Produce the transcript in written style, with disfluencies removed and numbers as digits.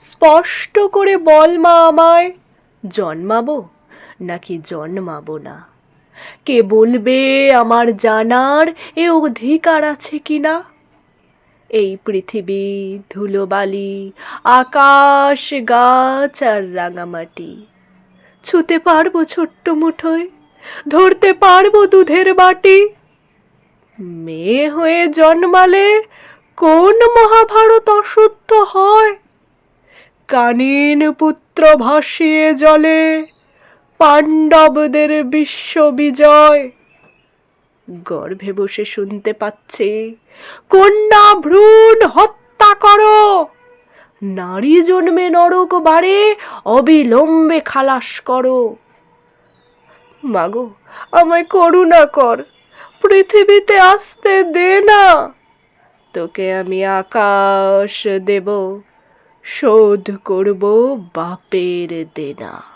স্পষ্ট করে বল মা আমায়, জন্মাবো নাকি জন্মাবো না? কে বলবে আমার জানার এ অধিকার আছে কিনা? এই পৃথিবী, ধুলোবালি, আকাশ, গাছ আর রাঙামাটি ছুঁতে পারবো ছোট্ট মুঠোয়, ধরতে পারবো দুধের বাটি? মেয়ে হয়ে জন্মালে কোন মহাভারত অশুদ্ধ হয়? কানীন পুত্র ভাসিয়ে জলে, পাণ্ডবদের বিশ্ব বিজয়। গর্ভে বসে শুনতে পাচ্ছে, কন্যা ভ্রূণ হত্যা করো, নারী জন্মে নরক বাড়ে, অবিলম্বে খালাস করো। মাগো, আমায় করুণা কর, পৃথিবীতে আসতে দে না। তোকে আমি আকাশ দেব, শোধ করব বাপের দেনা।